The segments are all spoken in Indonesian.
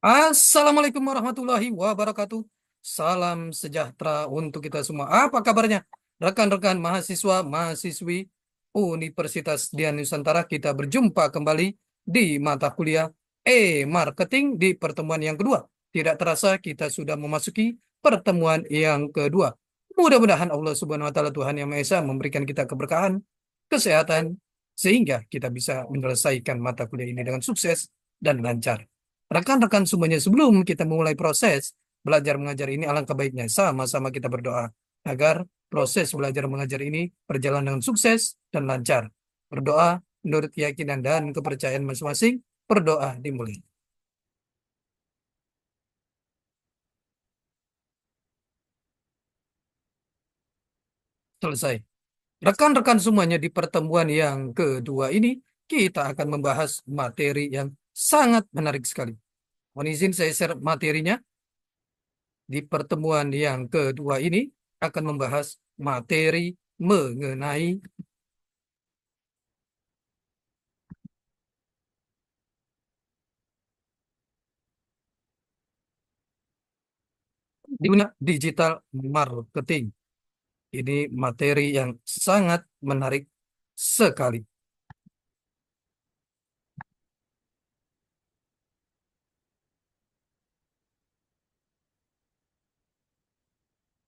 Assalamualaikum warahmatullahi wabarakatuh. Salam sejahtera untuk kita semua. Apa kabarnya? Rekan-rekan mahasiswa, mahasiswi Universitas Dian Nusantara, kita berjumpa kembali di mata kuliah E-Marketing di pertemuan yang kedua. Tidak terasa kita sudah memasuki pertemuan yang kedua. Mudah-mudahan Allah Subhanahu wa taala Tuhan Yang Maha Esa memberikan kita keberkahan, kesehatan sehingga kita bisa menyelesaikan mata kuliah ini dengan sukses dan lancar. Rekan-rekan semuanya, sebelum kita memulai proses belajar mengajar ini, alangkah baiknya sama-sama kita berdoa agar proses belajar mengajar ini berjalan dengan sukses dan lancar. Berdoa menurut keyakinan dan kepercayaan masing-masing. Berdoa dimulai. Selesai. Rekan-rekan semuanya, di pertemuan yang kedua ini kita akan membahas materi yang sangat menarik sekali. Mohon izin saya share materinya. Di pertemuan yang kedua ini akan membahas materi mengenai dunia digital marketing. Ini materi yang sangat menarik sekali.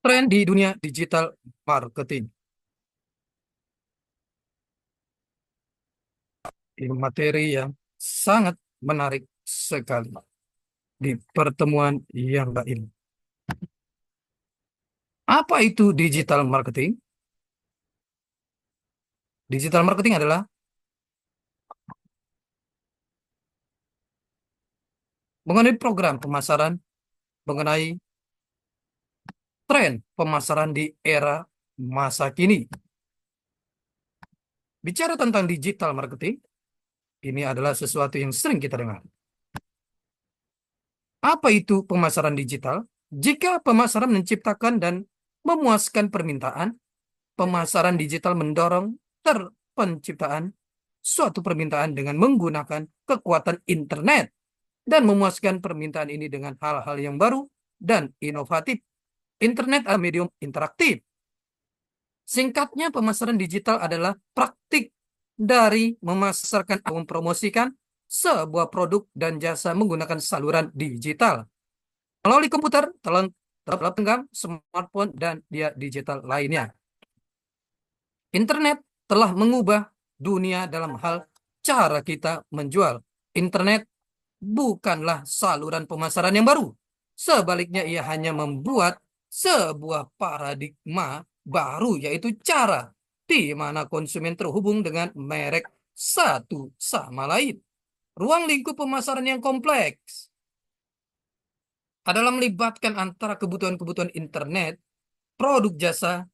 Tren di dunia digital marketing. Ini materi yang sangat menarik sekali di pertemuan yang ini. Apa itu digital marketing? Digital marketing adalah mengenai program pemasaran, mengenai tren pemasaran di era masa kini. Bicara tentang digital marketing, ini adalah sesuatu yang sering kita dengar. Apa itu pemasaran digital? Jika pemasaran menciptakan dan memuaskan permintaan, pemasaran digital mendorong terpenciptaan suatu permintaan dengan menggunakan kekuatan internet dan memuaskan permintaan ini dengan hal-hal yang baru dan inovatif. Internet adalah medium interaktif. Singkatnya, pemasaran digital adalah praktik dari memasarkan atau mempromosikan sebuah produk dan jasa menggunakan saluran digital melalui komputer, telepon genggam, smartphone, dan dia digital lainnya. Internet telah mengubah dunia dalam hal cara kita menjual. Internet bukanlah saluran pemasaran yang baru. Sebaliknya, ia hanya membuat sebuah paradigma baru, yaitu cara di mana konsumen terhubung dengan merek satu sama lain. Ruang lingkup pemasaran yang kompleks adalah melibatkan antara kebutuhan-kebutuhan internet, produk jasa,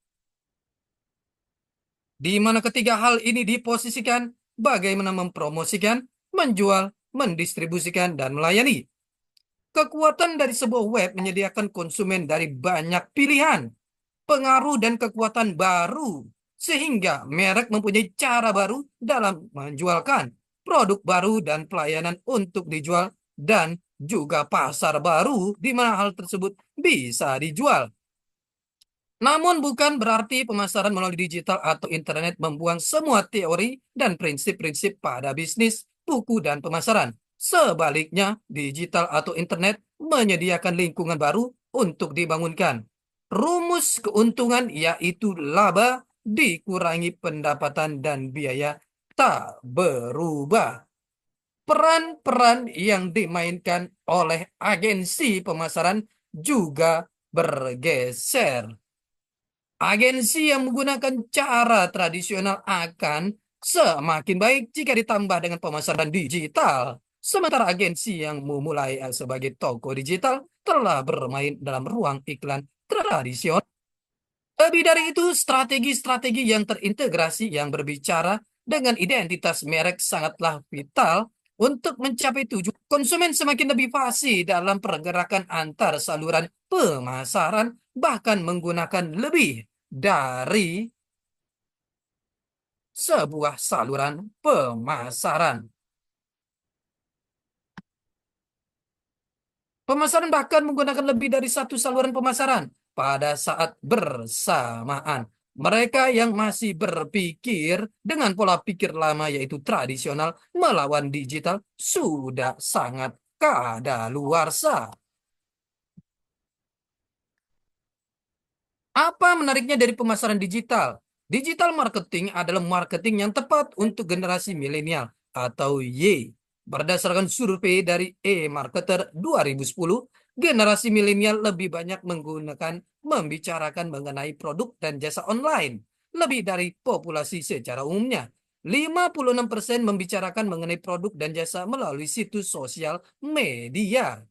di mana ketiga hal ini diposisikan bagaimana mempromosikan, menjual, mendistribusikan, dan melayani. Kekuatan dari sebuah web menyediakan konsumen dari banyak pilihan, pengaruh, dan kekuatan baru, sehingga merek mempunyai cara baru dalam menjualkan produk baru dan pelayanan untuk dijual, dan juga pasar baru di mana hal tersebut bisa dijual. Namun bukan berarti pemasaran melalui digital atau internet membuang semua teori dan prinsip-prinsip pada bisnis, buku, dan pemasaran. Sebaliknya, digital atau internet menyediakan lingkungan baru untuk dibangunkan. Rumus keuntungan yaitu laba dikurangi pendapatan dan biaya tak berubah. Peran-peran yang dimainkan oleh agensi pemasaran juga bergeser. Agensi yang menggunakan cara tradisional akan semakin baik jika ditambah dengan pemasaran digital. Sementara agensi yang memulai sebagai toko digital telah bermain dalam ruang iklan tradisional. Lebih dari itu, strategi-strategi yang terintegrasi yang berbicara dengan identitas merek sangatlah vital untuk mencapai tujuan. Konsumen semakin lebih fasih dalam pergerakan antar saluran pemasaran, bahkan menggunakan lebih dari sebuah saluran pemasaran. Pemasaran bahkan menggunakan lebih dari satu saluran pemasaran pada saat bersamaan. Mereka yang masih berpikir dengan pola pikir lama yaitu tradisional melawan digital sudah sangat kadaluarsa. Apa menariknya dari pemasaran digital? Digital marketing adalah marketing yang tepat untuk generasi milenial atau Y. Berdasarkan survei dari e-marketer 2010, generasi milenial lebih banyak menggunakan membicarakan mengenai produk dan jasa online, lebih dari populasi secara umumnya. 56% membicarakan mengenai produk dan jasa melalui situs sosial media.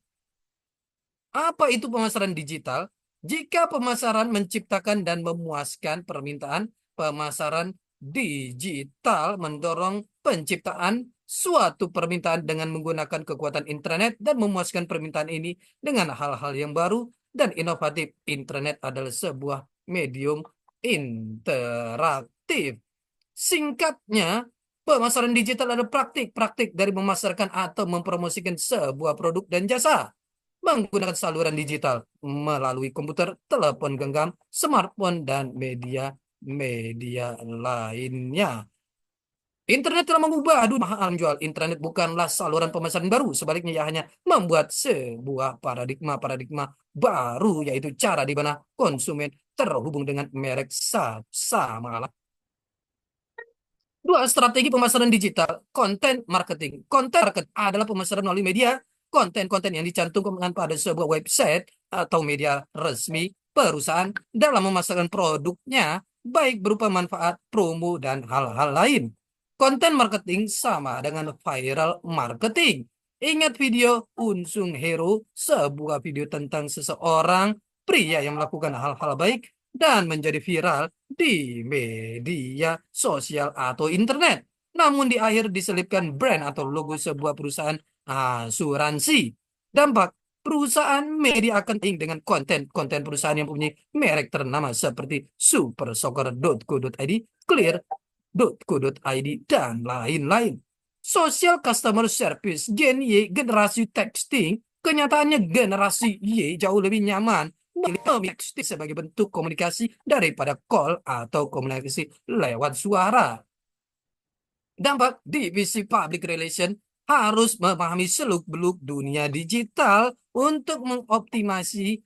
Apa itu pemasaran digital? Jika pemasaran menciptakan dan memuaskan permintaan, pemasaran digital mendorong penciptaan suatu permintaan dengan menggunakan kekuatan internet dan memuaskan permintaan ini dengan hal-hal yang baru dan inovatif. Internet adalah sebuah medium interaktif. Singkatnya, pemasaran digital adalah praktik-praktik dari memasarkan atau mempromosikan sebuah produk dan jasa menggunakan saluran digital melalui komputer, telepon genggam, smartphone, dan media lainnya. Internet telah mengubah mahal menjual. Internet bukanlah saluran pemasaran baru. Sebaliknya, ia hanya membuat sebuah paradigma baru, yaitu cara di mana konsumen terhubung dengan merek sama. Dua strategi pemasaran digital, konten marketing. Konten marketing adalah pemasaran melalui media, konten-konten yang dicantumkan pada sebuah website atau media resmi perusahaan dalam memasarkan produknya, baik berupa manfaat, promo, dan hal-hal lain. Konten marketing sama dengan viral marketing. Ingat video Unsung Hero, sebuah video tentang seseorang pria yang melakukan hal-hal baik dan menjadi viral di media sosial atau internet. Namun di akhir diselipkan brand atau logo sebuah perusahaan asuransi. Dampak perusahaan media akan tinggi dengan konten perusahaan yang mempunyai merek ternama seperti supersoccer.co.id, clear.co.id, dan lain-lain. Social customer service, Gen Y, generasi texting, kenyataannya generasi Y jauh lebih nyaman texting sebagai bentuk komunikasi daripada call atau komunikasi lewat suara. Dampak divisi public relation harus memahami seluk-beluk dunia digital untuk mengoptimasi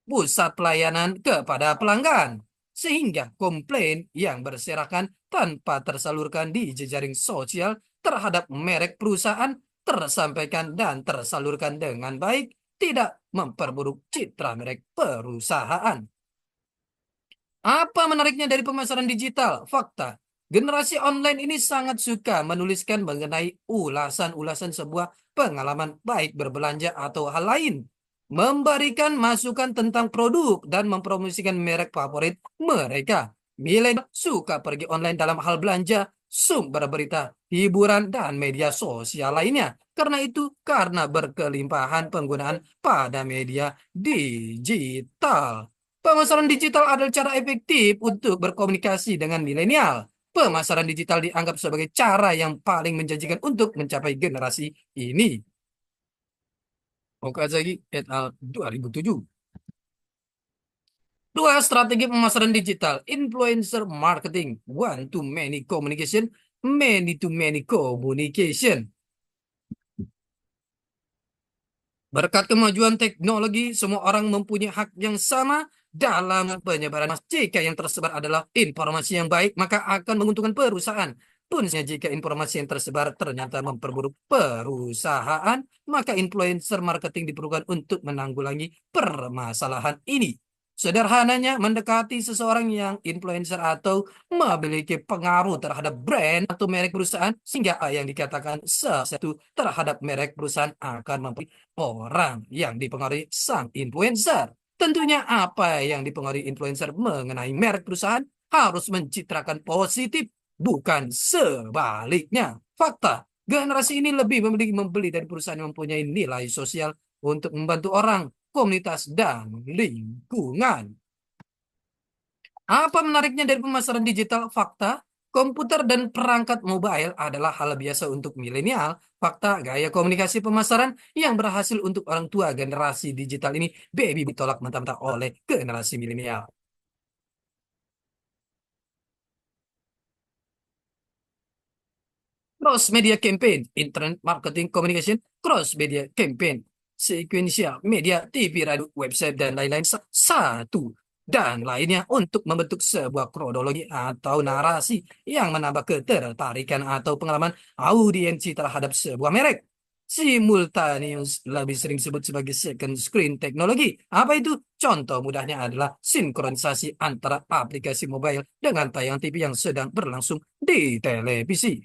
pusat pelayanan kepada pelanggan. Sehingga komplain yang berserakan tanpa tersalurkan di jejaring sosial terhadap merek perusahaan tersampaikan dan tersalurkan dengan baik, tidak memperburuk citra merek perusahaan. Apa menariknya dari pemasaran digital? Fakta. Generasi online ini sangat suka menuliskan mengenai ulasan-ulasan sebuah pengalaman baik berbelanja atau hal lain. Memberikan masukan tentang produk dan mempromosikan merek favorit mereka. Milenial suka pergi online dalam hal belanja, sumber berita, hiburan, dan media sosial lainnya. Karena itu, karena berkelimpahan penggunaan pada media digital. Pemasaran digital adalah cara efektif untuk berkomunikasi dengan milenial. Pemasaran digital dianggap sebagai cara yang paling menjanjikan untuk mencapai generasi ini. Okazaki et al. 2007. Dua strategi pemasaran digital. Influencer marketing. One to many communication. Many to many communication. Berkat kemajuan teknologi, semua orang mempunyai hak yang sama dalam penyebaran. Jika yang tersebar adalah informasi yang baik, maka akan menguntungkan perusahaan. Pun jika informasi yang tersebar ternyata memperburuk perusahaan, maka influencer marketing diperlukan untuk menanggulangi permasalahan ini. Sederhananya, mendekati seseorang yang influencer atau memiliki pengaruh terhadap brand atau merek perusahaan, sehingga yang dikatakan sesuatu terhadap merek perusahaan akan mempengaruhi orang yang dipengaruhi sang influencer. Tentunya apa yang dipengaruhi influencer mengenai merek perusahaan harus mencitrakan positif, bukan sebaliknya. Fakta, generasi ini lebih membeli dari perusahaan yang mempunyai nilai sosial untuk membantu orang, komunitas, dan lingkungan. Apa menariknya dari pemasaran digital? Fakta, Komputer dan perangkat mobile adalah hal biasa untuk milenial. Fakta gaya komunikasi pemasaran yang berhasil untuk orang tua generasi digital ini baby ditolak mentah-mentah oleh generasi milenial. Cross media campaign, internet marketing communication, cross media campaign, sekuensial media, TV, radio, website, dan lain-lain satu dan lainnya untuk membentuk sebuah kronologi atau narasi yang menambah ketertarikan atau pengalaman audiensi terhadap sebuah merek. Simultaneous lebih sering disebut sebagai second screen teknologi. Apa itu? Contoh mudahnya adalah sinkronisasi antara aplikasi mobile dengan tayangan TV yang sedang berlangsung di televisi.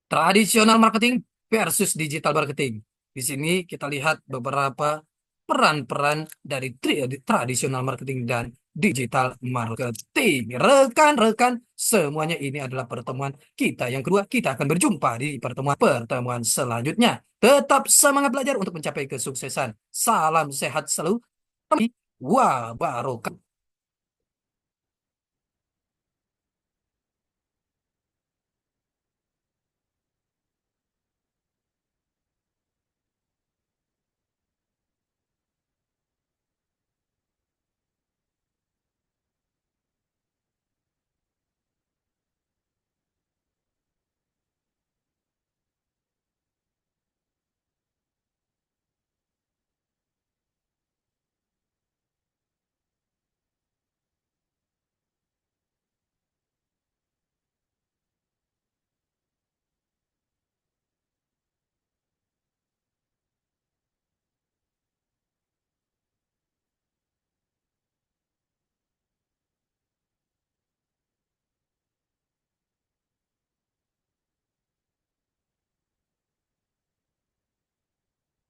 Tradisional marketing versus digital marketing. Di sini kita lihat beberapa peran-peran dari tradisional marketing dan digital marketing. Rekan-rekan, semuanya ini adalah pertemuan kita yang kedua. Kita akan berjumpa di pertemuan-pertemuan selanjutnya. Tetap semangat belajar untuk mencapai kesuksesan. Salam sehat selalu. Wabarakatuh.